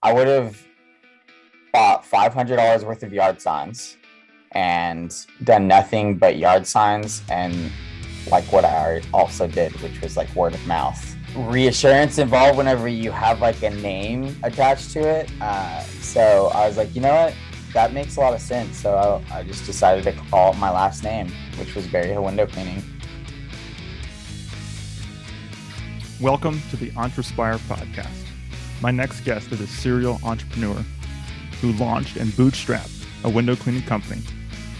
I would have bought $500 worth of yard signs and done nothing but yard signs and like what I also did, which was like word of mouth. Reassurance involved whenever you have like a name attached to it. So I was like, you know what? That makes a lot of sense. So I just decided to call it my last name, which was Berryhill Window Cleaning. Welcome to the EntreSpire Podcast. My next guest is a serial entrepreneur who launched and bootstrapped a window cleaning company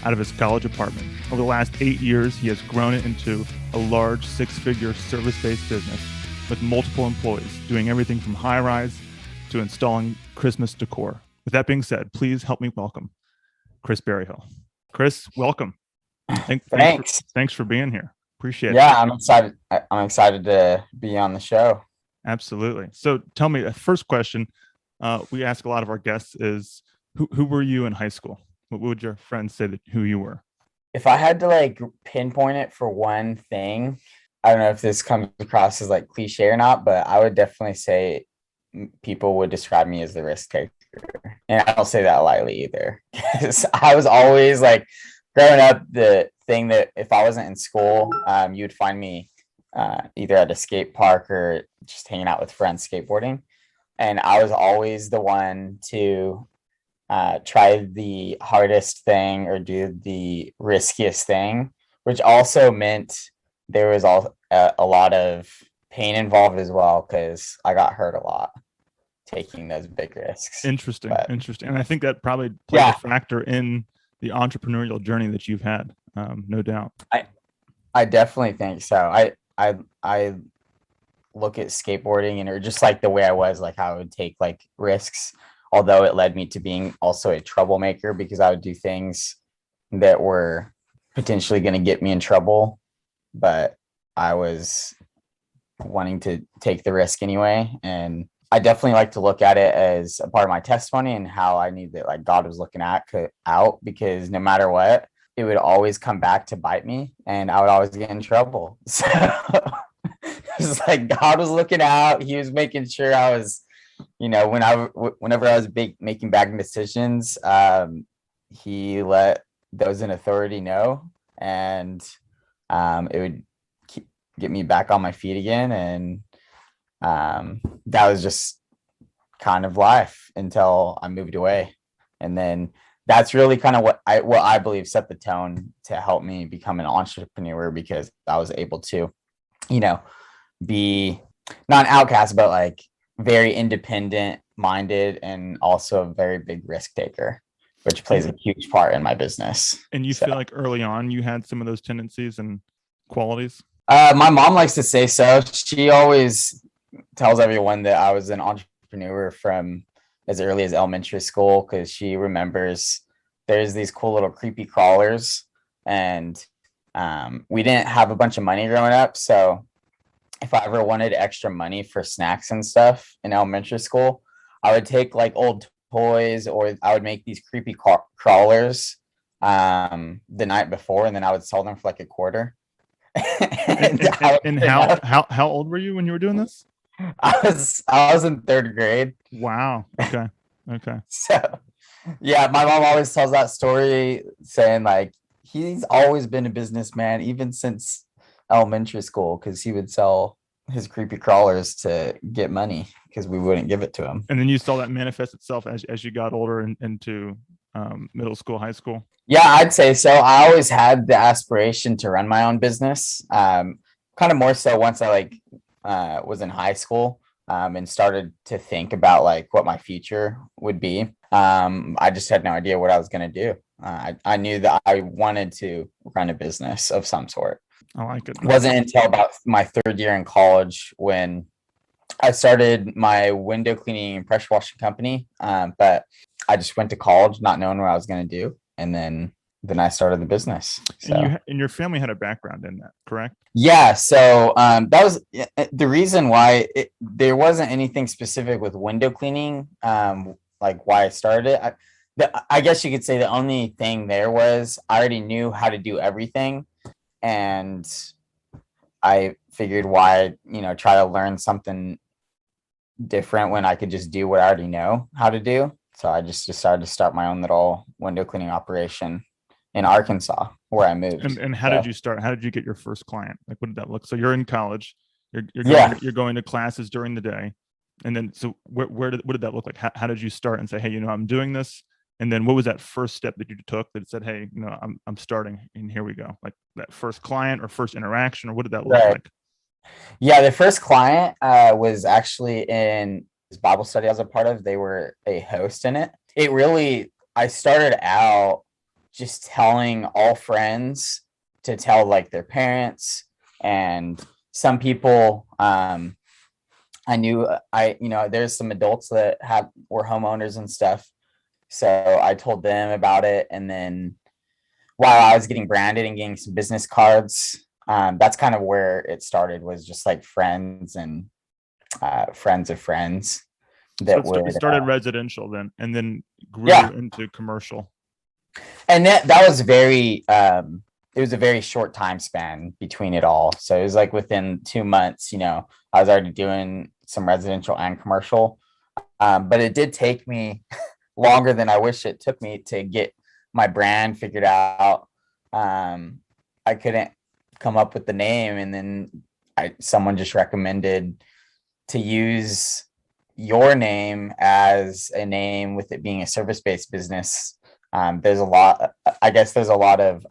out of his college apartment. Over the last 8 years, he has grown it into a large six-figure service-based business with multiple employees, doing everything from high-rise to installing Christmas decor. With that being said, please help me welcome Chris Berryhill. Chris, welcome. Thanks for being here. Appreciate it. Yeah, I'm excited. I'm excited to be on the show. Absolutely. So tell me, the first question we ask a lot of our guests is, who were you in high school? What would your friends say that who you were? If I had to like pinpoint it for one thing, I don't know if this comes across as like cliche or not, but I would definitely say people would describe me as the risk taker. And I don't say that lightly either. Because I was always like, growing up, the thing that if I wasn't in school, you'd find me either at a skate park or just hanging out with friends skateboarding. And I was always the one to try the hardest thing or do the riskiest thing, which also meant there was a lot of pain involved as well, because I got hurt a lot taking those big risks. Interesting. And I think that probably played a factor in the entrepreneurial journey that you've had, no doubt. I definitely think so. I look at skateboarding and or just like the way I was, like how I would take like risks, although it led me to being also a troublemaker because I would do things that were potentially going to get me in trouble, but I was wanting to take the risk anyway. And I definitely like to look at it as a part of my testimony and how I knew that like God was looking out, because no matter what, it would always come back to bite me and I would always get in trouble. So it's like God was looking out. He was making sure I was, whenever I was making bad decisions, he let those in authority know, and it would get me back on my feet again. And that was just kind of life until I moved away. And then that's really kind of what I believe set the tone to help me become an entrepreneur, because I was able to, be not an outcast, but like very independent minded and also a very big risk taker, which plays a huge part in my business. And you feel like early on you had some of those tendencies and qualities? My mom likes to say so. She always tells everyone that I was an entrepreneur from as early as elementary school, because she remembers there's these cool little creepy crawlers, and we didn't have a bunch of money growing up. So if I ever wanted extra money for snacks and stuff in elementary school, I would take like old toys, or I would make these creepy crawlers the night before, and then I would sell them for like $0.25. And how old were you when you were doing this? I was in third grade. Wow. Okay. So yeah, my mom always tells that story, saying like he's always been a businessman even since elementary school, because he would sell his creepy crawlers to get money because we wouldn't give it to him. And then you saw that manifest itself as you got older and into middle school, high school. Yeah, I'd say so. I always had the aspiration to run my own business. Kind of more so once I was in high school and started to think about like what my future would be. I just had no idea what I was going to do. I knew that I wanted to run a business of some sort. I like it. It wasn't until about my third year in college when I started my window cleaning and pressure washing company. But I just went to college not knowing what I was going to do. And then I started the business. So. And your family had a background in that, correct? Yeah. So that was the reason why there wasn't anything specific with window cleaning, like why I started it. I guess you could say the only thing there was I already knew how to do everything. And I figured why, try to learn something different when I could just do what I already know how to do. So I just decided to start my own little window cleaning operation in Arkansas, where I moved. And how So, did you start? How did you get your first client? Like, what did that look? So you're in college, yeah. you're going to classes during the day, and then so what did that look like? How did you start and say, hey, I'm doing this? And then what was that first step that you took that said, hey, I'm starting, and here we go? Like that first client or first interaction, or what did that look Right. like? Yeah, the first client was actually in this Bible study I was a part of. They were a host in it. I started out just telling all friends to tell like their parents, and some people I knew there's some adults that were homeowners and stuff. So I told them about it. And then while I was getting branded and getting some business cards, that's kind of where it started, was just like friends and friends of friends that So would it started residential then, and then grew into commercial. And that was it was a very short time span between it all. So it was like within 2 months, I was already doing some residential and commercial. But it did take me longer than I wish it took me to get my brand figured out. I couldn't come up with the name, and then someone just recommended to use your name as a name, with it being a service-based business. There's a lot of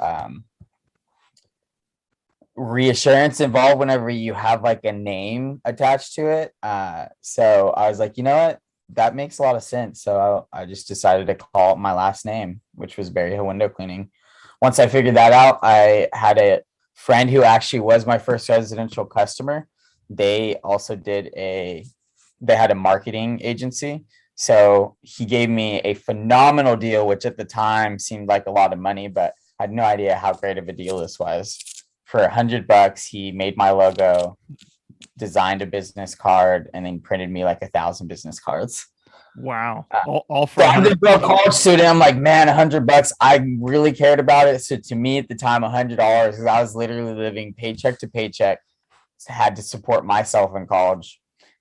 reassurance involved whenever you have like a name attached to it. So I was like, you know what? That makes a lot of sense. So I just decided to call it my last name, which was Berryhill Window Cleaning. Once I figured that out, I had a friend who actually was my first residential customer. They had a marketing agency. So he gave me a phenomenal deal, which at the time seemed like a lot of money, but I had no idea how great of a deal this was. For $100, he made my logo, designed a business card, and then printed me like 1,000 business cards. Wow. All for I'm a college student. I'm like, man, $100. I really cared about it. So to me at the time, $100, because I was literally living paycheck to paycheck, had to support myself in college,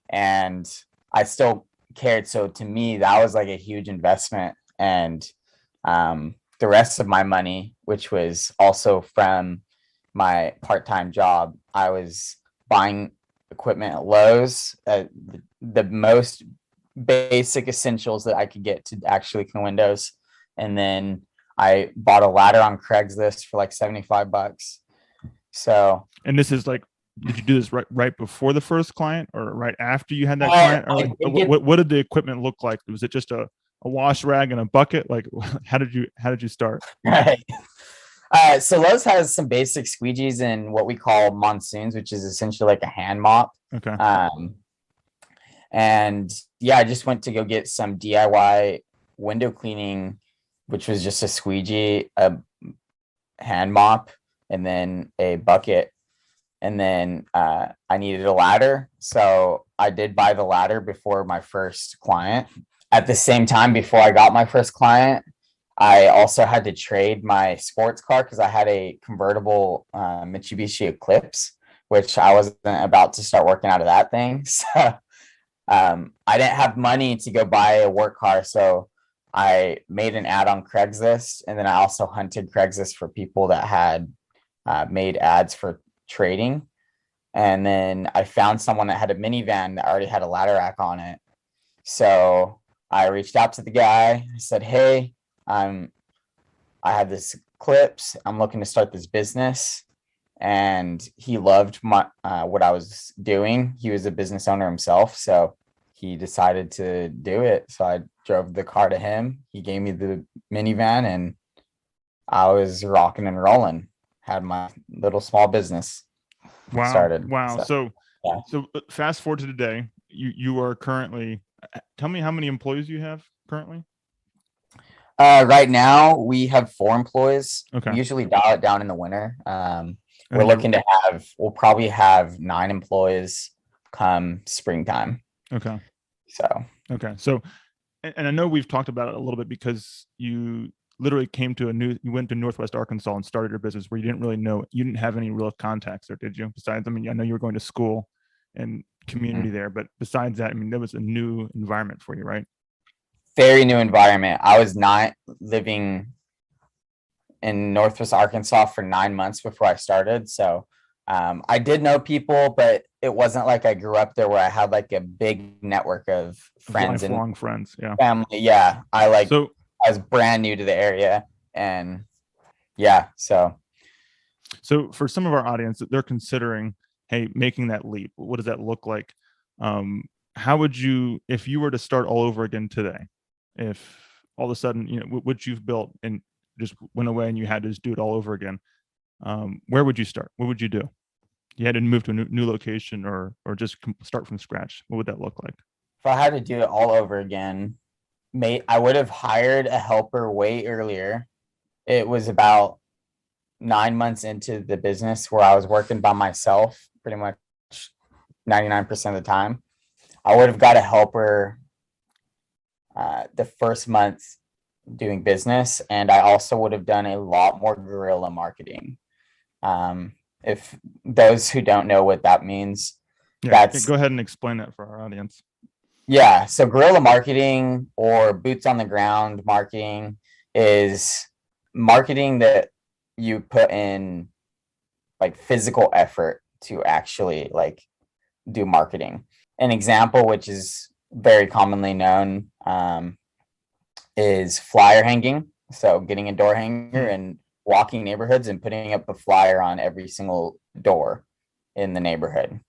and I still cared. So to me, that was like a huge investment. And the rest of my money, which was also from my part-time job, I was buying equipment at Lowe's, the most basic essentials that I could get to actually clean windows. And then I bought a ladder on Craigslist for like $75. So, and this is like, did you do this right before the first client, or right after you had that client? Or like, what did the equipment look like? Was it just a wash rag and a bucket? Like, how did you start? Right. So Lowe's has some basic squeegees and what we call monsoons, which is essentially like a hand mop. Okay. And yeah, I just went to go get some DIY window cleaning, which was just a squeegee, a hand mop, and then a bucket. And then I needed a ladder. So I did buy the ladder before my first client. At the same time, before I got my first client, I also had to trade my sports car because I had a convertible Mitsubishi Eclipse, which I wasn't about to start working out of that thing. So I didn't have money to go buy a work car. So I made an ad on Craigslist, and then I also hunted Craigslist for people that had made ads for trading. And then I found someone that had a minivan that already had a ladder rack on it. So I reached out to the guy. I said, hey, I have this Eclipse. I'm looking to start this business. And he loved my what I was doing. He was a business owner himself, so he decided to do it. So I drove the car to him. He gave me the minivan, and I was rocking and rolling. Had my little small business started. Wow. So fast forward to today. You are currently. Tell me how many employees you have currently. Right now we have 4 employees. Okay. We usually dial it down in the winter. We'll probably have 9 employees come springtime. Okay. So, and I know we've talked about it a little bit because you literally you went to Northwest Arkansas and started your business where you didn't have any real contacts there, did you? Besides, I mean, I know you were going to school and community there. But besides that, I mean, that was a new environment for you, right? Very new environment. I was not living in Northwest Arkansas for 9 months before I started. So I did know people, but it wasn't like I grew up there where I had like a big network of friends Lifelong and friends. Yeah. family. Yeah. I was brand new to the area, and yeah. So for some of our audience, they're considering, hey, making that leap. What does that look like? How would you, if you were to start all over again today, if all of a sudden, what you've built and just went away and you had to just do it all over again, where would you start? What would you do? You had to move to a new location or just start from scratch. What would that look like? if I had to do it all over again, I would have hired a helper way earlier. It was about 9 months into the business where I was working by myself pretty much 99% of the time. I would have got a helper the first month doing business, and I also would have done a lot more guerrilla marketing. If those who don't know what that means, go ahead and explain that for our audience. Yeah, so guerrilla marketing or boots on the ground marketing is marketing that you put in like physical effort to actually like do marketing. An example, which is very commonly known, is flyer hanging. So getting a door hanger and walking neighborhoods and putting up a flyer on every single door in the neighborhood.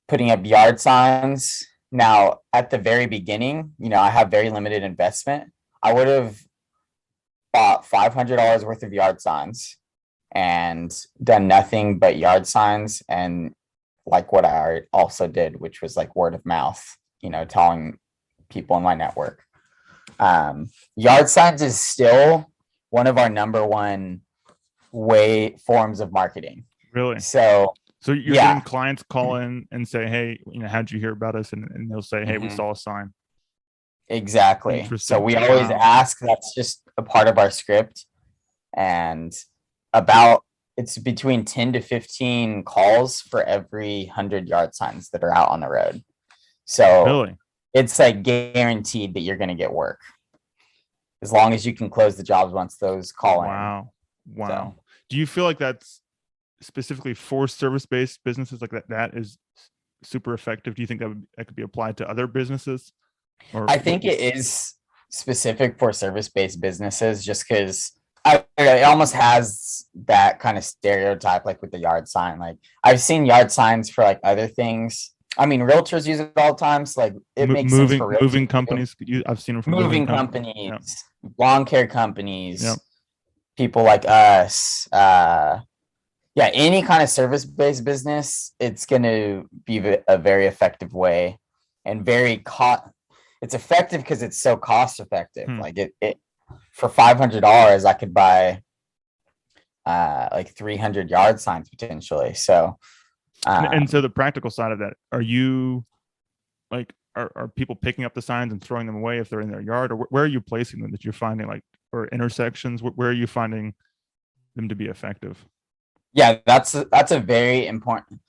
Putting up yard signs. Now, at the very beginning, I have very limited investment. I would have bought $500 worth of yard signs and done nothing but yard signs, and like what I also did, which was like word of mouth, telling people in my network. Yard signs is still one of our number one forms of marketing. Really? So you're getting clients call in and say, hey, how'd you hear about us? And they'll say, hey, we saw a sign. Exactly. So we always ask, that's just a part of our script. And it's between 10 to 15 calls for every 100 yard signs that are out on the road. So really? It's like guaranteed that you're going to get work as long as you can close the jobs once those call in. Wow. So, do you feel like that's specifically for service-based businesses, like that is super effective? Do you think that could be applied to other businesses? Or I think it is specific for service-based businesses, just because it almost has that kind of stereotype, like with the yard sign. Like I've seen yard signs for like other things. I mean, realtors use it all the time. So like it makes sense for realtors. Moving companies. I've seen them from moving companies, lawn care companies, people like us. Any kind of service-based business, it's going to be a very effective way, and it's effective because it's so cost effective. Like it for $500, I could buy like 300 yard signs potentially. So, and so the practical side of that, are you like, are people picking up the signs and throwing them away if they're in their yard, or where are you placing them that you're finding, like, or intersections? Where are you finding them to be effective? Yeah, that's a very important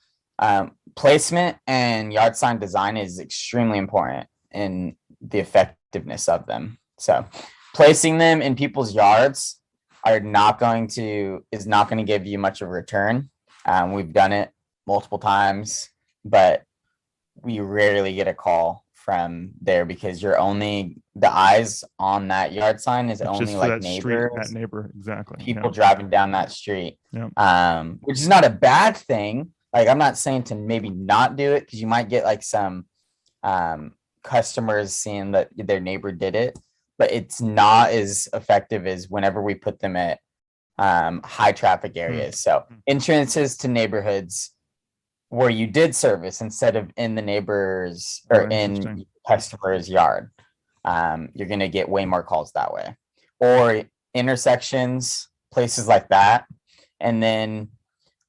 placement, and yard sign design is extremely important in the effectiveness of them. So placing them in people's yards is not going to give you much of a return. We've done it multiple times, but we rarely get a call from there because the eyes on that yard sign is only like neighbors. That neighbor, exactly. People driving down that street, which is not a bad thing. Like I'm not saying to maybe not do it, because you might get like some customers seeing that their neighbor did it, but it's not as effective as whenever we put them at high traffic areas. So entrances to neighborhoods where you did service instead of in the neighbor's or in customer's yard. You're going to get way more calls that way, or intersections, places like that. And then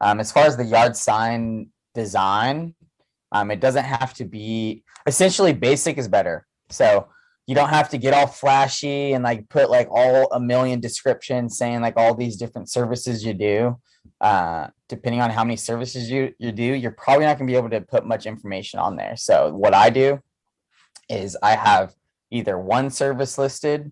as far as the yard sign design, it doesn't have to be, essentially basic is better. So you don't have to get all flashy and like put like all a million descriptions saying like all these different services you do. Depending on how many services you do, you're probably not going to be able to put much information on there. So what I do is I have either one service listed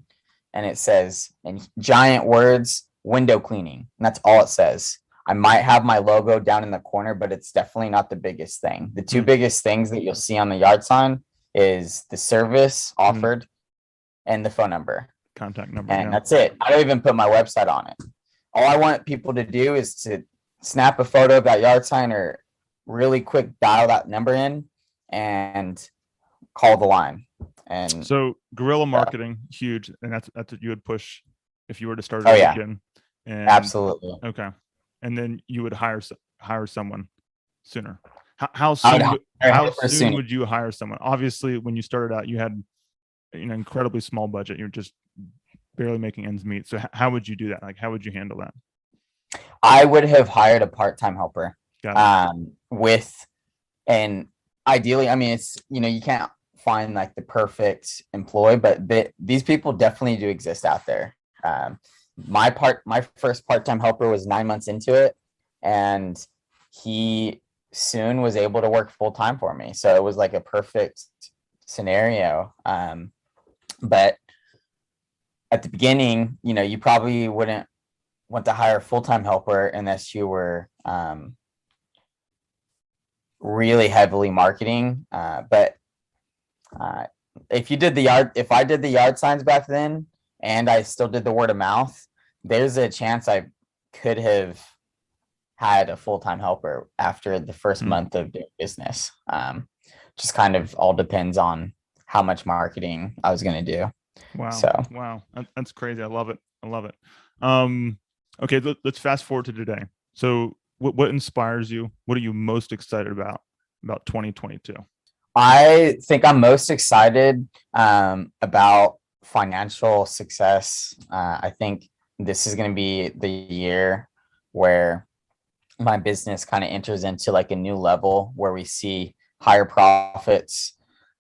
and it says in giant words, window cleaning. And that's all it says. I might have my logo down in the corner, but it's definitely not the biggest thing. The two biggest things that you'll see on the yard sign is the service offered and the phone number. Contact number. And that's it. I don't even put my website on it. All I want people to do is to snap a photo of that yard sign or really quick dial that number in and call the line. And so guerrilla marketing, huge. And that's what you would push if you were to start it again. And, absolutely. Okay. And then you would hire someone sooner. How soon would you hire someone? Obviously, when you started out, you had an incredibly small budget. You're just barely making ends meet. So how would you do that? Like, how would you handle that? I would have hired a part-time helper. And ideally, I mean, it's, you can't find like the perfect employee, but these people definitely do exist out there. My first part-time helper was 9 months into it, and he soon was able to work full-time for me. So it was like a perfect scenario. But at the beginning, you probably wouldn't want to hire a full-time helper unless you were really heavily marketing. But if I did the yard signs back then and I still did the word of mouth, there's a chance I could have had a full-time helper after the first month of doing business. Just kind of all depends on how much marketing I was going to do. Wow. Wow. That's crazy. I love it. Okay. Let's fast forward to today. So what inspires you? What are you most excited about 2022? I think I'm most excited about financial success. I think this is going to be the year where my business kind of enters into like a new level where we see higher profits.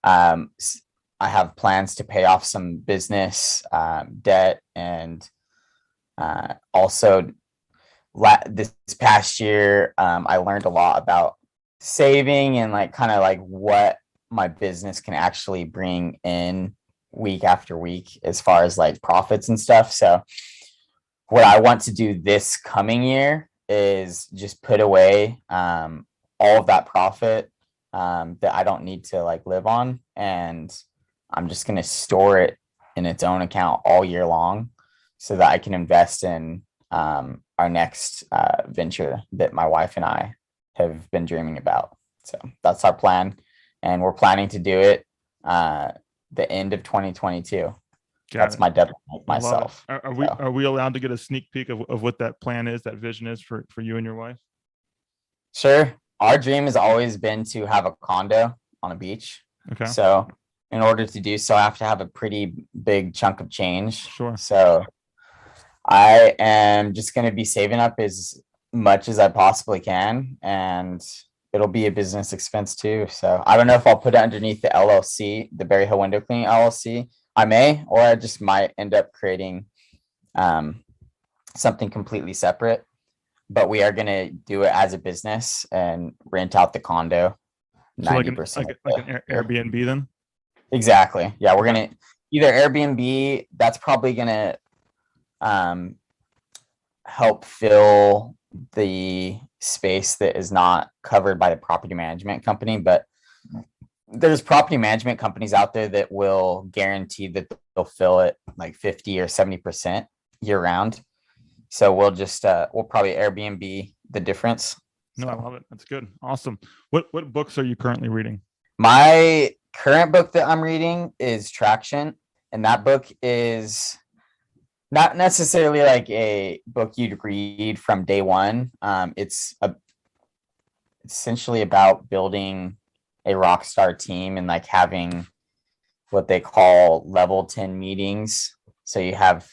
I have plans to pay off some business debt, and also this past year, I learned a lot about saving and like kind of like what my business can actually bring in week after week as far as like profits and stuff. So what I want to do this coming year is just put away all of that profit that I don't need to like live on, and I'm just going to store it in its own account all year long so that I can invest in our next venture that my wife and I have been dreaming about. So that's our plan, and we're planning to do it the end of 2022. That's my deadline with myself. Are we allowed to get a sneak peek of what that plan is, that vision is for you and your wife? Sure. Our dream has always been to have a condo on a beach. Okay. So in order to do so, I have to have a pretty big chunk of change. Sure. So I am just going to be saving up as much as I possibly can, and it'll be a business expense too. So I don't know if I'll put it underneath the LLC, the Berryhill Window Cleaning LLC. I may, or I just might end up creating something completely separate. But we are going to do it as a business and rent out the condo. So 90%. Like an Airbnb then? Exactly. Yeah, we're going to either Airbnb, that's probably going to help fill the space that is not covered by the property management company. But there's property management companies out there that will guarantee that they'll fill it like 50 or 70% year round. So we'll just we'll probably Airbnb the difference. No, I love it. That's good. Awesome. What books are you currently reading? My current book that I'm reading is Traction, and that book is not necessarily like a book you'd read from day one. It's essentially about building a rock star team and like having what they call level 10 meetings. So you have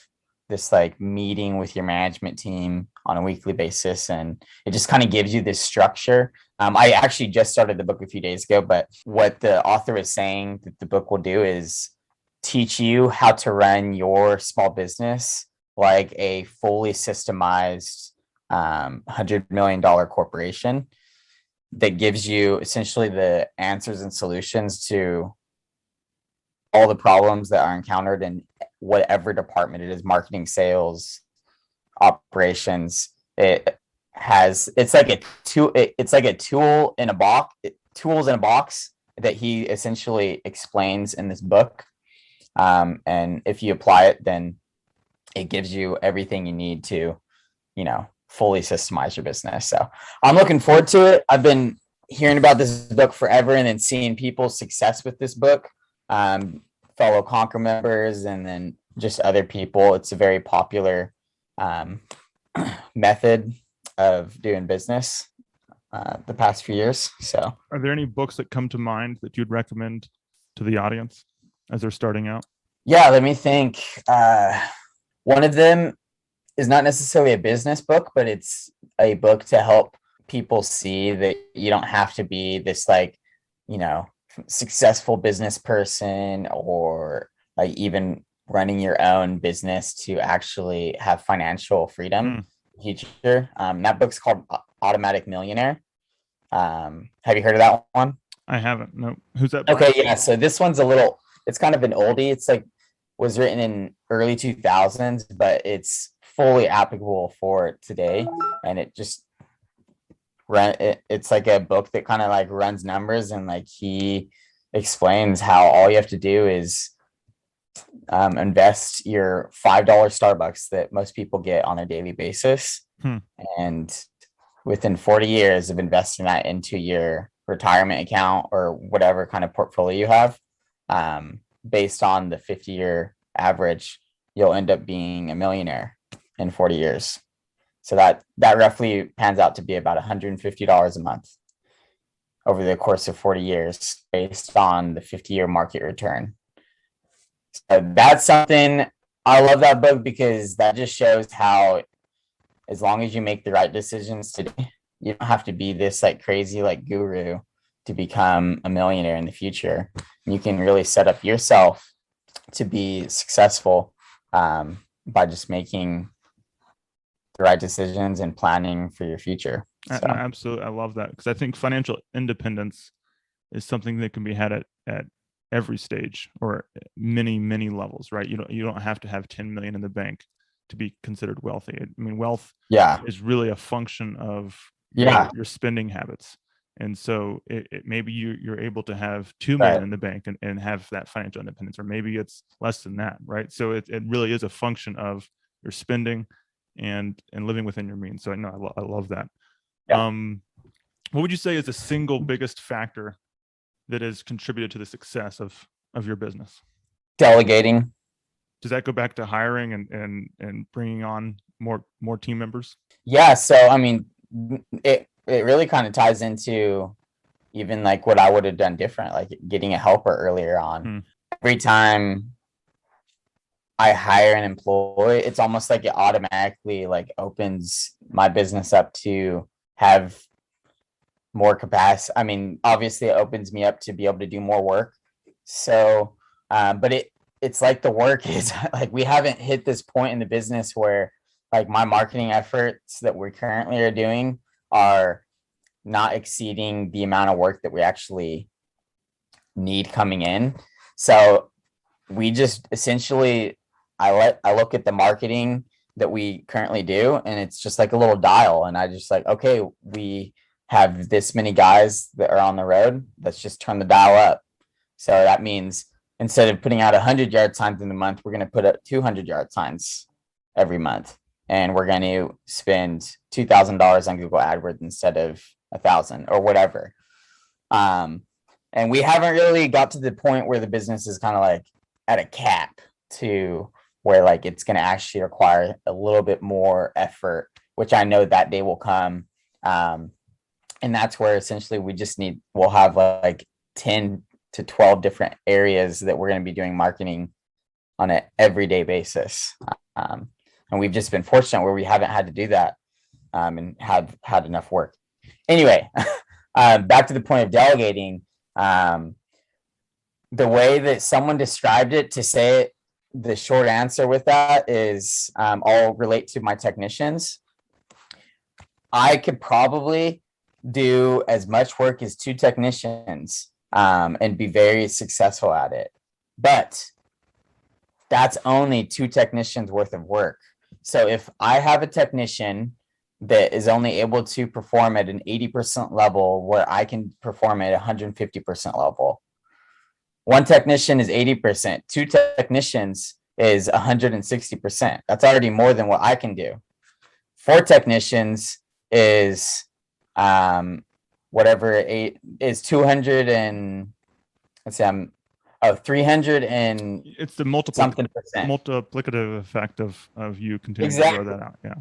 this like meeting with your management team on a weekly basis, and it just kind of gives you this structure. I actually just started the book a few days ago, but what the author is saying that the book will do is teach you how to run your small business like a fully systemized $100 million corporation that gives you essentially the answers and solutions to all the problems that are encountered in whatever department it is, marketing, sales, operations. It's like a tool in a box, tools in a box that he essentially explains in this book. And if you apply it, then it gives you everything you need to, fully systemize your business. So I'm looking forward to it. I've been hearing about this book forever and then seeing people's success with this book, fellow Conquer members, and then just other people. It's a very popular method of doing business the past few years. So are there any books that come to mind that you'd recommend to the audience as they're starting out? Yeah, let me think. One of them is not necessarily a business book, but it's a book to help people see that you don't have to be this successful business person or like even running your own business to actually have financial freedom future. That book's called Automatic Millionaire. Have you heard of that one? I haven't. No. Who's that by? Okay, yeah. So this one's it's kind of an oldie. It's was written in early 2000s, but it's fully applicable for today. And it just it's like a book that kind of like runs numbers, and like he explains how all you have to do is invest your $5 Starbucks that most people get on a daily basis. And within 40 years of investing that into your retirement account or whatever kind of portfolio you have, based on the 50-year average, you'll end up being a millionaire in 40 years. So that roughly pans out to be about $150 a month over the course of 40 years based on the 50-year market return. So that's something. I love that book because that just shows how as long as you make the right decisions today, you don't have to be this like crazy like guru to become a millionaire in the future. You can really set up yourself to be successful by just making the right decisions and planning for your future. So. Absolutely. I love that because I think financial independence is something that can be had at every stage or many, many levels, right? You don't have to have 10 million in the bank to be considered wealthy. I mean, wealth is really a function of your spending habits. And so maybe you're able to have 2 million in the bank and have that financial independence, or maybe it's less than that, right? So it really is a function of your spending and living within your means. So I love that. Yeah. What would you say is the single biggest factor that has contributed to the success of your business? Delegating. Does that go back to hiring and bringing on more team members? Yeah. So, I mean, it really kind of ties into even like what I would have done different, like getting a helper earlier on. Every time I hire an employee, it's almost like it automatically like opens my business up to have more capacity. I mean, obviously it opens me up to be able to do more work. So, but it's like the work is like, we haven't hit this point in the business where like my marketing efforts that we currently are doing are not exceeding the amount of work that we actually need coming in. So we just essentially, I look at the marketing that we currently do, and it's just like a little dial. And I just like, okay, we have this many guys that are on the road. Let's just turn the dial up. So that means instead of putting out 100-yard signs in the month, we're going to put up 200-yard signs every month. And we're going to spend $2,000 on Google AdWords instead of $1,000 or whatever. And we haven't really got to the point where the business is kind of like at a cap to where like it's going to actually require a little bit more effort, which I know that day will come. And that's where essentially we'll have like 10 to 12 different areas that we're going to be doing marketing on an everyday basis. And we've just been fortunate where we haven't had to do that and have had enough work. Anyway, back to the point of delegating. the way that someone described it, to say it, the short answer with that is, I'll relate to my technicians. I could probably do as much work as 2 technicians, and be very successful at it. But that's only 2 technicians worth of work. So if I have a technician that is only able to perform at an 80% level where I can perform at 150% level, 1 technician is 80%, 2 technicians is 160%. That's already more than what I can do. 4 technicians is whatever eight is 200 and let's say 300 and It's the something percent. multiplicative effect of you continuing Exactly. to grow that out. Yeah.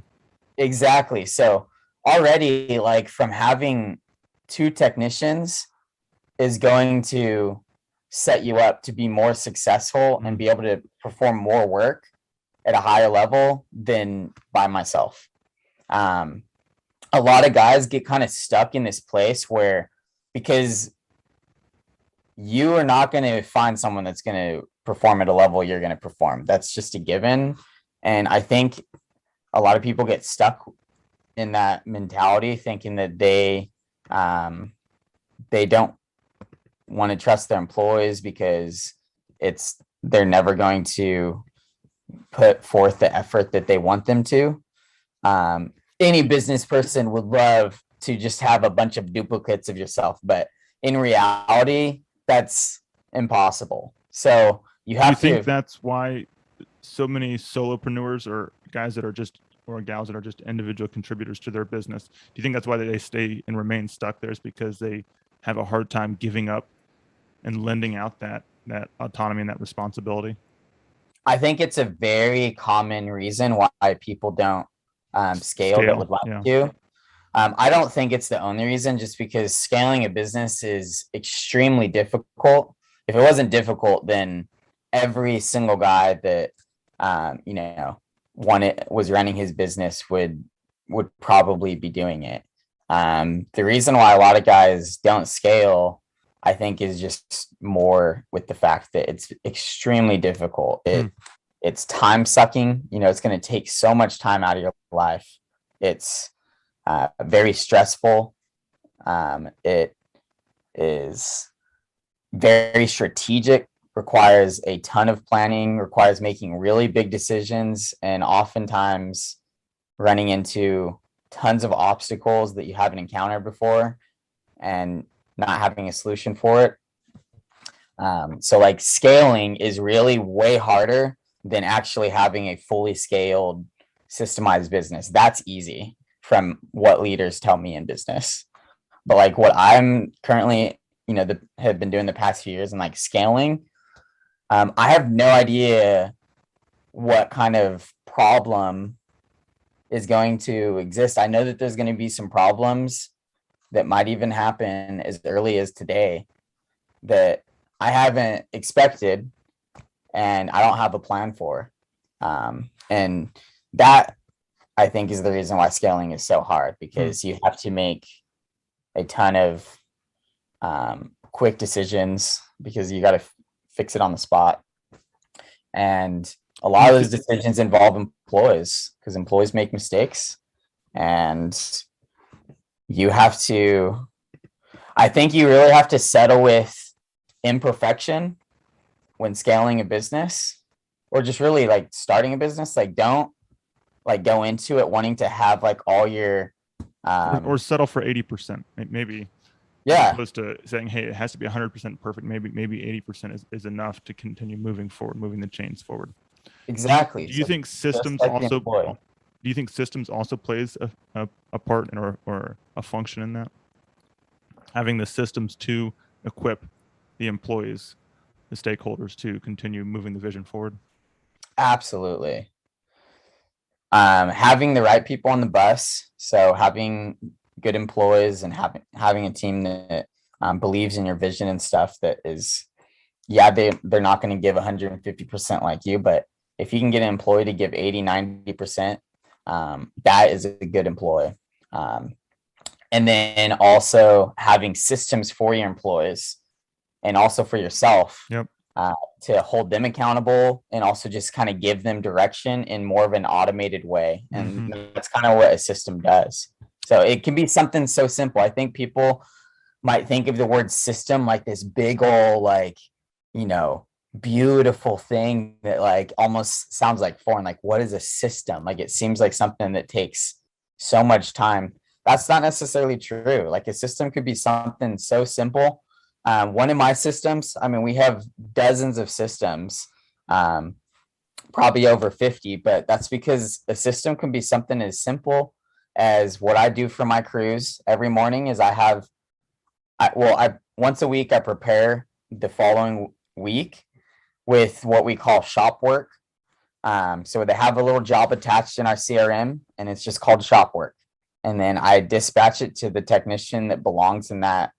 Exactly. So already, like, from having 2 technicians is going to set you up to be more successful and be able to perform more work at a higher level than by myself. A lot of guys get kind of stuck in this place where, because you are not going to find someone that's going to perform at a level you're going to perform. That's just a given. And I think a lot of people get stuck in that mentality, thinking that they don't want to trust their employees because they're never going to put forth the effort that they want them to. Any business person would love to just have a bunch of duplicates of yourself, but in reality, that's impossible. So you have Do you to. think that's why so many solopreneurs or guys that are just, or gals that are just individual contributors to their business, do you think that's why they stay and remain stuck there, is because they have a hard time giving up and lending out that autonomy and that responsibility? I think it's a very common reason why people don't scale that would like to. I don't think it's the only reason, just because scaling a business is extremely difficult. If it wasn't difficult, then every single guy that was running his business would probably be doing it. The reason why a lot of guys don't scale, I think, is just more with the fact that it's extremely difficult. It's time sucking. It's going to take so much time out of your life. It's very stressful. It is very strategic, requires a ton of planning, requires making really big decisions, and oftentimes running into tons of obstacles that you haven't encountered before and not having a solution for it. So like, scaling is really way harder than actually having a fully scaled, systemized business. That's easy from what leaders tell me in business. But like, what I'm currently, have been doing the past few years and like scaling, I have no idea what kind of problem is going to exist. I know that there's going to be some problems that might even happen as early as today that I haven't expected and I don't have a plan for. And that, I think, is the reason why scaling is so hard, because you have to make a ton of quick decisions, because you got to fix it on the spot. And a lot of those decisions involve employees, because employees make mistakes, and I think you really have to settle with imperfection when scaling a business, or just really like starting a business. Like, don't like go into it wanting to have like all your or settle for 80%, maybe. Yeah. As opposed to saying, hey, it has to be 100% perfect. Maybe 80% is enough to continue moving forward, moving the chains forward. Exactly. Do you think systems also? Do you think systems also plays a part or a function in that? Having the systems to equip the employees, the stakeholders, to continue moving the vision forward? Absolutely. Having the right people on the bus, so having good employees and having a team that believes in your vision and stuff, that is, they're not going to give 150% like you, but if you can get an employee to give 80-90%, that is a good employee. And then also having systems for your employees. and also for yourself. Yep. To hold them accountable and also just kind of give them direction in more of an automated way. And that's kind of what a system does. So it can be something so simple. I think people might think of the word system like this big old, like, beautiful thing that like almost sounds like foreign. Like, what is a system? Like, it seems like something that takes so much time. That's not necessarily true. Like, a system could be something so simple. One of my systems, I mean, we have dozens of systems, probably over 50, but that's because a system can be something as simple as what I do for my crews every morning is I once a week, I prepare the following week with what we call shop work. So they have a little job attached in our CRM and it's just called shop work. And then I dispatch it to the technician that belongs in that,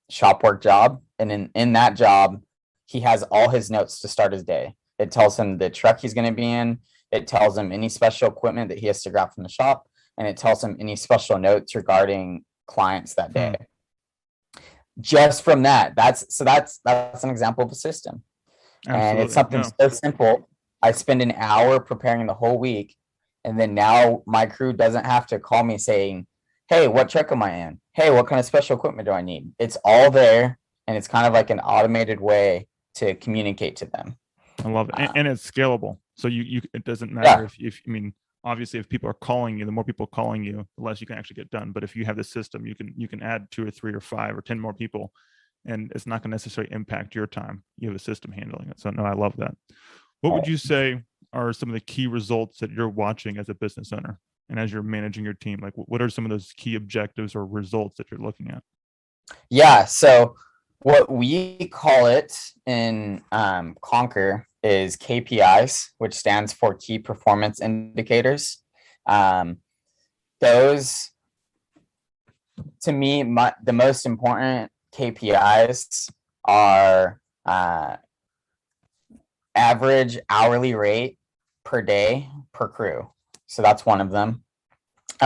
shop work job, and in that job he has all his notes to start his day. It tells him the truck he's going to be in, it tells him any special equipment that he has to grab from the shop, and it tells him any special notes regarding clients that day. Just from that's an example of a system. Absolutely. And it's something so simple. I spend an hour preparing the whole week, and then now my crew doesn't have to call me saying, hey, what truck am I in? Hey, what kind of special equipment do I need? It's all there, and it's kind of like an automated way to communicate to them. I love it. And it's scalable. So you it doesn't matter if I mean, obviously if people are calling you, the more people calling you, the less you can actually get done. But if you have the system, you can add 2 or 3 or 5 or 10 more people, and it's not going to necessarily impact your time. You have a system handling it. So no, I love that. What would you say are some of the key results that you're watching as a business owner? And as you're managing your team, like what are some of those key objectives or results that you're looking at? Yeah. So what we call it in Conquer is KPIs, which stands for key performance indicators. Those, to me, the most important KPIs are average hourly rate per day per crew. So that's one of them.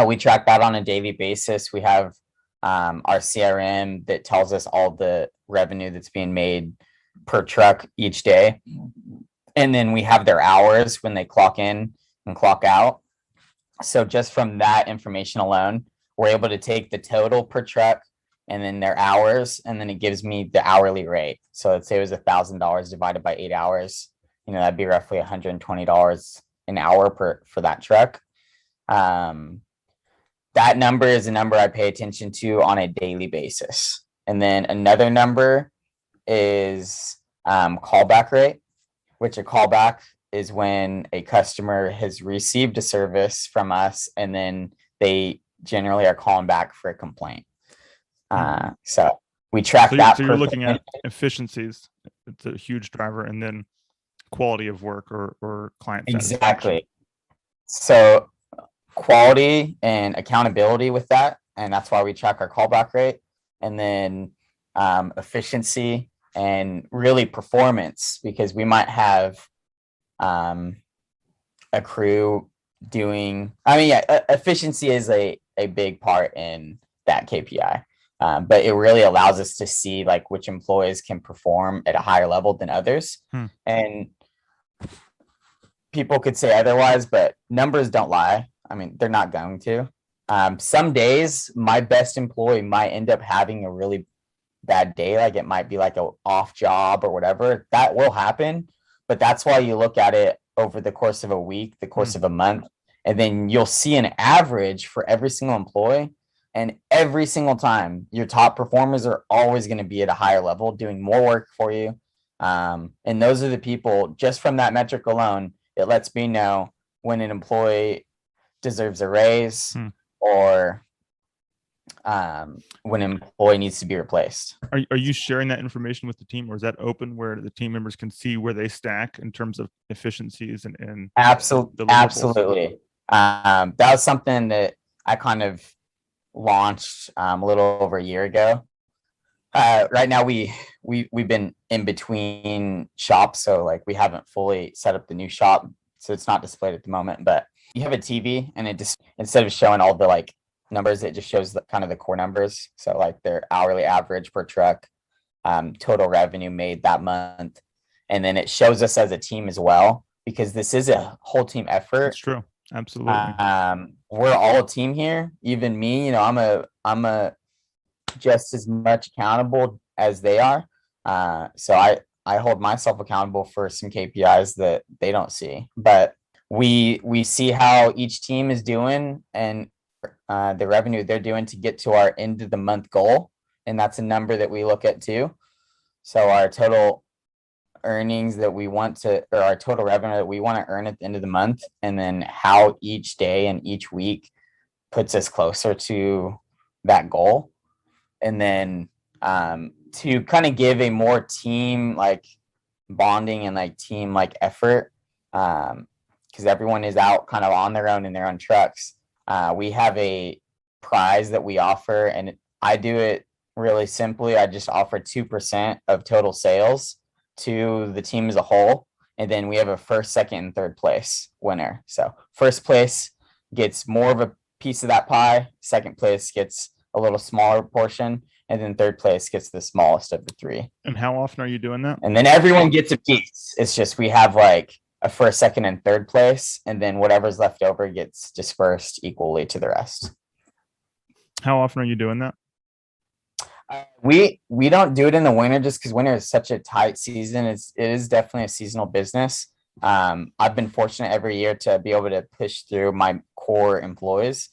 We track that on a daily basis. We have our CRM that tells us all the revenue that's being made per truck each day. And then we have their hours when they clock in and clock out. So just from that information alone, we're able to take the total per truck and then their hours, and then it gives me the hourly rate. So let's say it was $1,000 divided by 8 hours. That'd be roughly $120 an hour for that truck. That number is a number I pay attention to on a daily basis. And then another number is callback rate, which a callback is when a customer has received a service from us and then they generally are calling back for a complaint. So we track that. So you're looking at efficiencies. It's a huge driver, and then quality of work or client satisfaction. Exactly. So quality and accountability with that, and that's why we track our callback rate, and then efficiency and really performance, because we might have a crew doing, efficiency is a big part in that KPI. But it really allows us to see like which employees can perform at a higher level than others. And people could say otherwise, but numbers don't lie. I mean, they're not going to. Some days my best employee might end up having a really bad day. Like it might be like an off job or whatever. That will happen. But that's why you look at it over the course of a week, the course of a month, and then you'll see an average for every single employee. And every single time, your top performers are always going to be at a higher level, doing more work for you. And those are the people, just from that metric alone, it lets me know when an employee deserves a raise or when an employee needs to be replaced. Are you sharing that information with the team, or is that open where the team members can see where they stack in terms of efficiencies and Absolutely. That was something that I kind of launched a little over a year ago. Right now we've been in between shops, so like we haven't fully set up the new shop, so it's not displayed at the moment. But you have a TV, and it just, instead of showing all the like numbers, it just shows the kind of the core numbers. So like their hourly average per truck, total revenue made that month. And then it shows us as a team as well, because this is a whole team effort. It's true. Absolutely. We're all a team here. Even me, I'm a just as much accountable as they are. So I hold myself accountable for some KPIs that they don't see, but we see how each team is doing and the revenue they're doing to get to our end of the month goal. And that's a number that we look at too. So our total earnings that we want to, or our total revenue that we want to earn at the end of the month, and then how each day and each week puts us closer to that goal. And then to kind of give a more team like bonding and like team like effort, because everyone is out kind of on their own in their own trucks. We have a prize that we offer, and I do it really simply. I just offer 2% of total sales to the team as a whole. And then we have a first, second, and third place winner. So first place gets more of a piece of that pie. Second place gets a little smaller portion. And then third place gets the smallest of the three. And how often are you doing that? And then everyone gets a piece. It's just we have like a first, second, and third place. And then whatever's left over gets dispersed equally to the rest. How often are you doing that? We don't do it in the winter just because winter is such a tight season. It is definitely a seasonal business. I've been fortunate every year to be able to push through my core employees.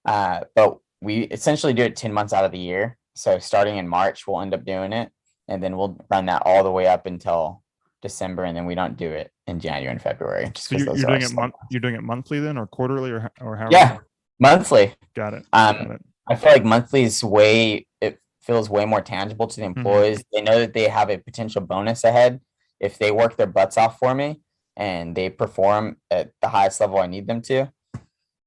But we essentially do it 10 months out of the year. So starting in March, we'll end up doing it. And then we'll run that all the way up until December. And then we don't do it in January and February. So you're doing it you're doing it monthly then, or quarterly, or how? Yeah, monthly. Got it. I feel like monthly is it feels way more tangible to the employees. They know that they have a potential bonus ahead if they work their butts off for me and they perform at the highest level I need them to.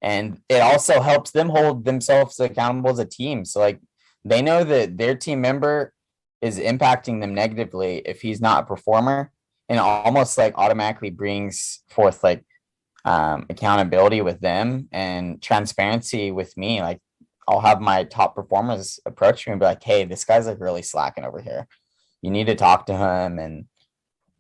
And it also helps them hold themselves accountable as a team. So like they know that their team member is impacting them negatively if he's not a performer, and it almost like automatically brings forth like accountability with them and transparency with me. Like I'll have my top performers approach me and be like, hey, this guy's like really slacking over here. You need to talk to him. And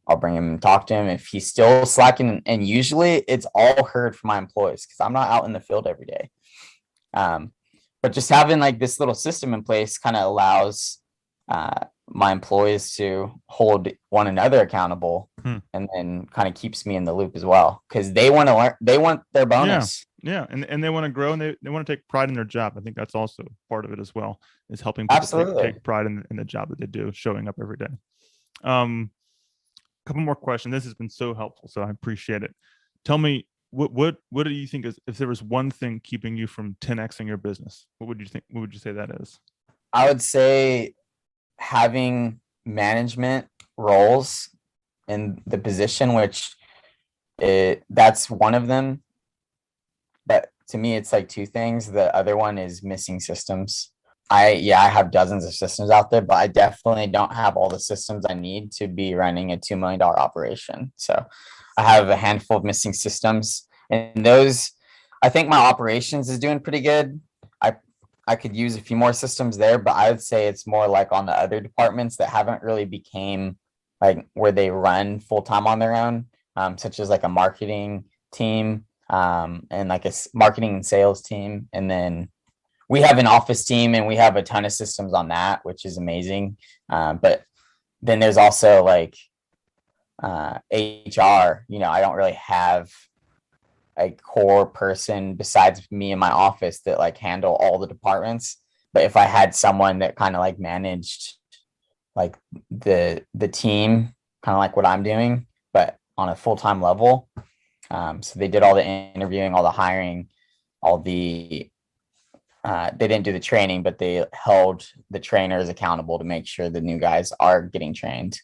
I'll bring him and talk to him. If he's still slacking, and usually it's all heard from my employees because I'm not out in the field every day. But just having like this little system in place kind of allows my employees to hold one another accountable, and then kind of keeps me in the loop as well because they want to learn. They want their bonus. Yeah, and they want to grow, and they want to take pride in their job. I think that's also part of it as well, is helping people take pride in the job that they do, showing up every day. Couple more questions. This has been so helpful, so I appreciate it. Tell me, what do you think is, if there was one thing keeping you from 10xing your business, what would you think? What would you say that is? I would say having management roles in the position, which that's one of them. But to me, it's like two things. The other one is missing systems. I have dozens of systems out there, but I definitely don't have all the systems I need to be running a $2 million operation. So I have a handful of missing systems, and those, I think my operations is doing pretty good. I could use a few more systems there, but I would say it's more like on the other departments that haven't really became like where they run full time on their own, such as like a marketing team, and like a marketing and sales team. And then we have an office team, and we have a ton of systems on that, which is amazing. But then there's also like HR. I don't really have a core person besides me in my office that like handle all the departments. But if I had someone that kind of like managed like the team, kind of like what I'm doing, but on a full-time level. So they did all the interviewing, all the hiring, all the they didn't do the training, but they held the trainers accountable to make sure the new guys are getting trained.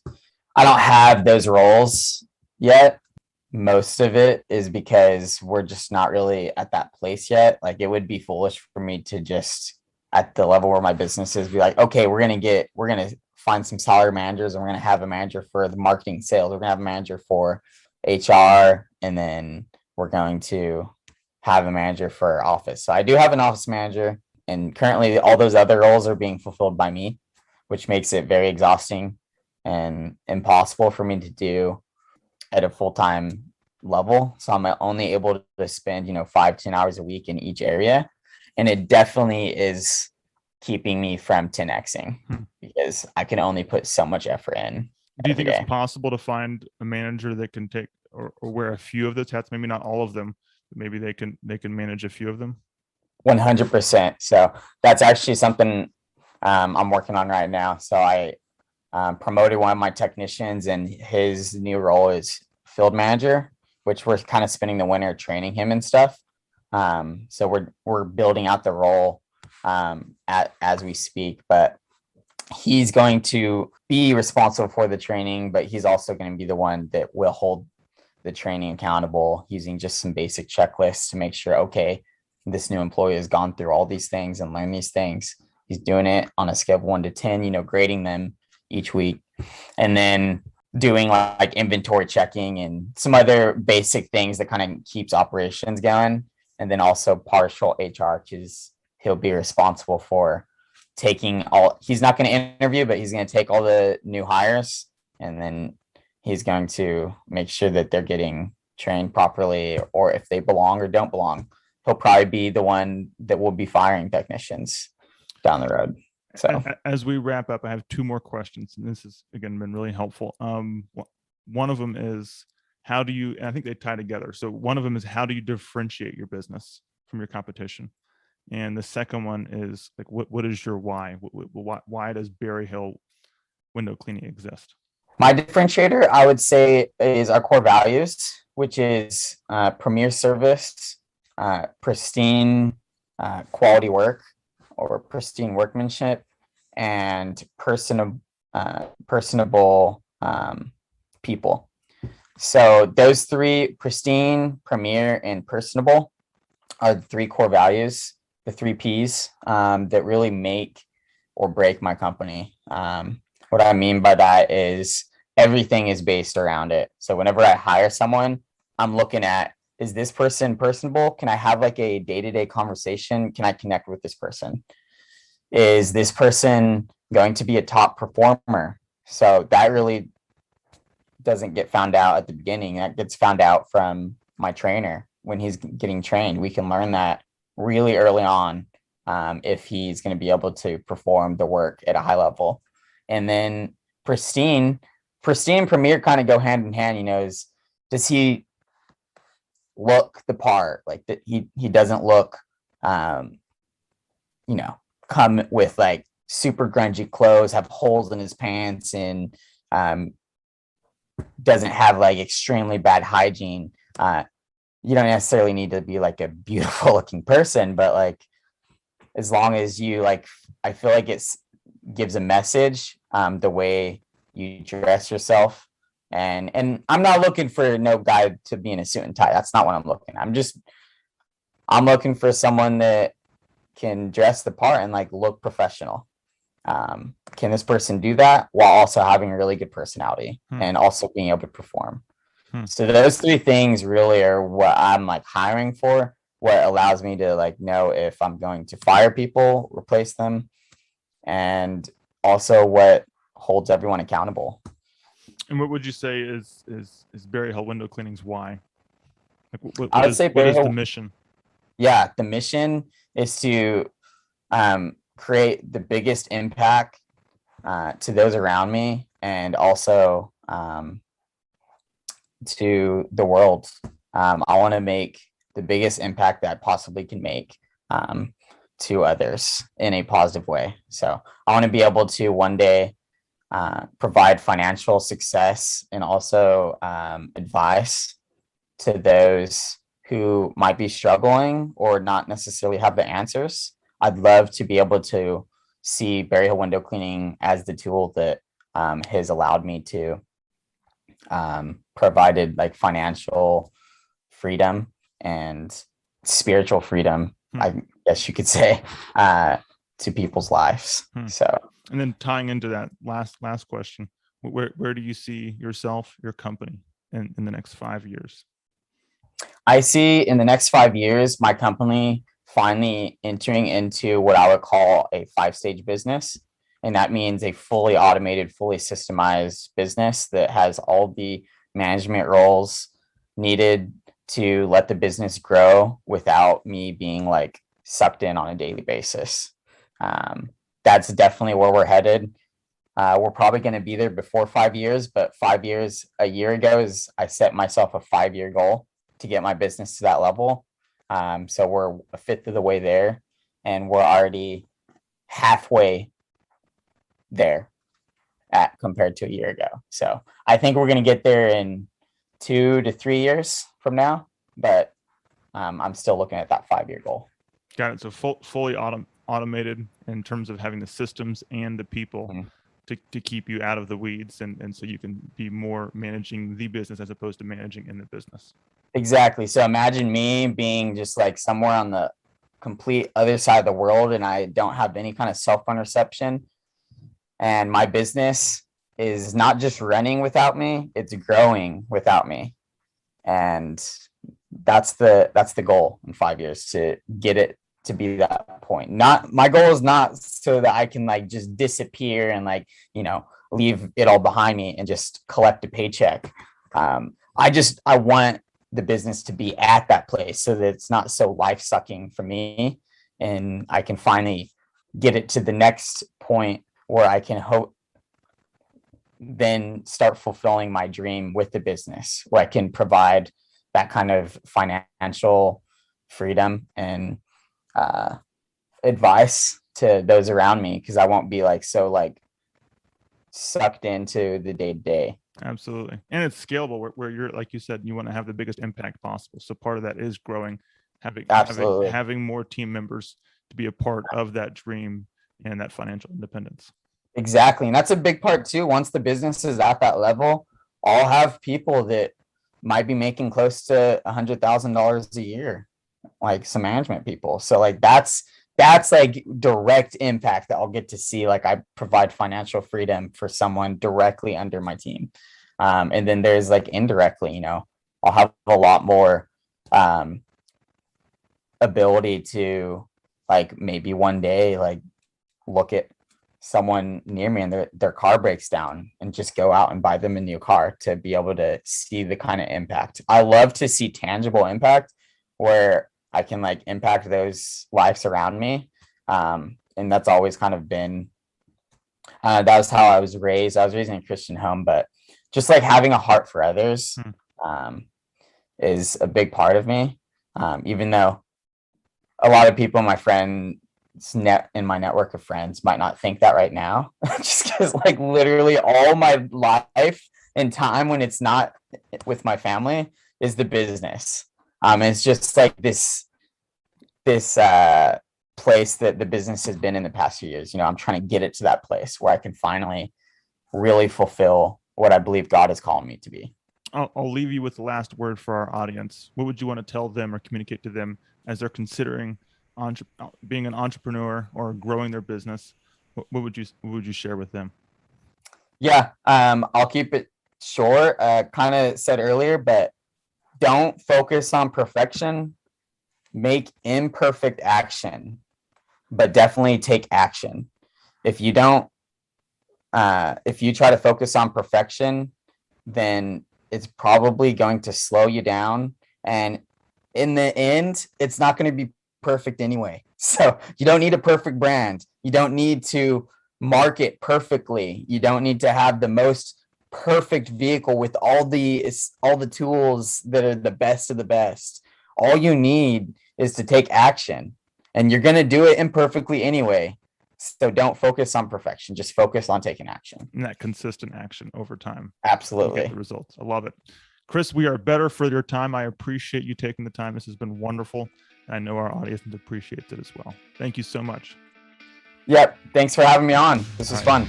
I don't have those roles yet. Most of it is because we're just not really at that place yet. Like it would be foolish for me to just at the level where my business is be like, okay, we're going to find some salary managers, and we're going to have a manager for the marketing sales. We're going to have a manager for HR, and then we're going to have a manager for our office. So I do have an office manager, and currently all those other roles are being fulfilled by me. which makes it very exhausting and impossible for me to do at a full-time level. So I'm only able to spend, 5-10 hours a week in each area. And it definitely is keeping me from 10xing because I can only put so much effort in. Do you think it's possible to find a manager that can take or wear a few of those hats? Maybe not all of them, but maybe they can manage a few of them. 100%. So that's actually something I'm working on right now. So I promoted one of my technicians, and his new role is field manager, which we're kind of spending the winter training him and stuff. So we're building out the role as we speak, but he's going to be responsible for the training, but he's also going to be the one that will hold the training accountable using just some basic checklists to make sure, okay, this new employee has gone through all these things and learned these things. He's doing it on a scale of 1 to 10, grading them each week, and then doing like inventory checking and some other basic things that kind of keeps operations going. And then also partial HR, because he'll be responsible for he's not going to interview, but he's going to take all the new hires, and then he's going to make sure that they're getting trained properly, or if they belong or don't belong. He'll probably be the one that will be firing technicians down the road. So as we wrap up, I have 2 more questions, and this has again been really helpful. One of them is and I think they tie together. So one of them is, how do you differentiate your business from your competition? And the second one is like, what is your why? Why does Berryhill window cleaning exist? My differentiator, I would say, is our core values, which is premier service, pristine quality work or pristine workmanship, and personable people. So those 3, pristine, premier, and personable, are the 3 core values, the 3 P's that really make or break my company. What I mean by that is everything is based around it. So whenever I hire someone, I'm looking at, is this person personable? Can I have like a day-to-day conversation? Can I connect with this person? Is this person going to be a top performer? So that really doesn't get found out at the beginning. That gets found out from my trainer when he's getting trained. We can learn that really early on if he's going to be able to perform the work at a high level. And then pristine and premier kind of go hand in hand. Does he look the part? Like that he doesn't look come with like super grungy clothes, have holes in his pants, and doesn't have like extremely bad hygiene. You don't necessarily need to be like a beautiful looking person, but like as long as you like, I feel like it gives a message, the way you dress yourself. And I'm not looking for no guy to be in a suit and tie. That's not what I'm looking. I'm looking for someone that can dress the part and like look professional. Can this person do that while also having a really good personality and also being able to perform? So those 3 things really are what I'm like hiring for, what allows me to like know if I'm going to fire people, replace them, and also what holds everyone accountable. And what would you say is Berryhill window cleaning's why? Like I would say what is the mission? Yeah, the mission is to create the biggest impact to those around me, and also to the world. I want to make the biggest impact that I possibly can make to others in a positive way. So I want to be able to one day provide financial success and also advice to those who might be struggling or not necessarily have the answers. I'd love to be able to see Berryhill window cleaning as the tool that has allowed me to provided like financial freedom and spiritual freedom, I guess you could say, to people's lives. So, and then tying into that last question, where do you see yourself, your company in the next 5 years? I see in the next 5 years, my company finally entering into what I would call a 5-stage business. And that means a fully automated, fully systemized business that has all the management roles needed to let the business grow without me being like sucked in on a daily basis. That's definitely where we're headed. We're probably going to be there before 5 years, but 5 years, a year ago, is I set myself a 5-year goal to get my business to that level. So we're a fifth of the way there, and we're already halfway there compared to a year ago. So I think we're going to get there in 2 to 3 years from now, but I'm still looking at that 5-year goal. Got it. So fully automated in terms of having the systems and the people to keep you out of the weeds, and so you can be more managing the business as opposed to managing in the business. Exactly. So imagine me being just like somewhere on the complete other side of the world, and I don't have any kind of cell phone reception, and my business is not just running without me, it's growing without me. And that's the goal in 5 years, to get it to be that point. Not, my goal is not so that I can like just disappear and like, leave it all behind me and just collect a paycheck. I want the business to be at that place so that it's not so life sucking for me, and I can finally get it to the next point where I can then start fulfilling my dream with the business, where I can provide that kind of financial freedom and advice to those around me, because I won't be like so like sucked into the day to day. Absolutely. And it's scalable where you're, like you said, you want to have the biggest impact possible. So part of that is growing, having more team members to be a part of that dream and that financial independence. Exactly. And that's a big part too. Once the business is at that level, I'll have people that might be making close to $100,000 a year, like some management people. So like that's like direct impact that I'll get to see. Like I provide financial freedom for someone directly under my team. And then there's like indirectly, I'll have a lot more ability to like maybe one day like look at someone near me and their car breaks down and just go out and buy them a new car, to be able to see the kind of impact. I love to see tangible impact where I can like impact those lives around me. And that's always kind of been, that was how I was raised. I was raised in a Christian home, but just like having a heart for others is a big part of me. Even though a lot of people in my network of friends might not think that right now, just because like literally all my life and time when it's not with my family is the business. It's just like this place that the business has been in the past few years. I'm trying to get it to that place where I can finally really fulfill what I believe God is calling me to be. I'll leave you with the last word for our audience. What would you want to tell them or communicate to them as they're considering being an entrepreneur or growing their business? What would you share with them? Yeah, I'll keep it short. Kind of said earlier, but don't focus on perfection. Make imperfect action, but definitely take action. If you try to focus on perfection, then it's probably going to slow you down. And in the end, it's not going to be perfect anyway. So you don't need a perfect brand. You don't need to market perfectly. You don't need to have the most perfect vehicle with all the tools that are the best of the best. All you need is to take action, and you're going to do it imperfectly anyway. So don't focus on perfection. Just focus on taking action. And that consistent action over time. Absolutely. Get the results. I love it. Chris, we are better for your time. I appreciate you taking the time. This has been wonderful. I know our audience appreciates it as well. Thank you so much. Yep. Thanks for having me on. This was fun.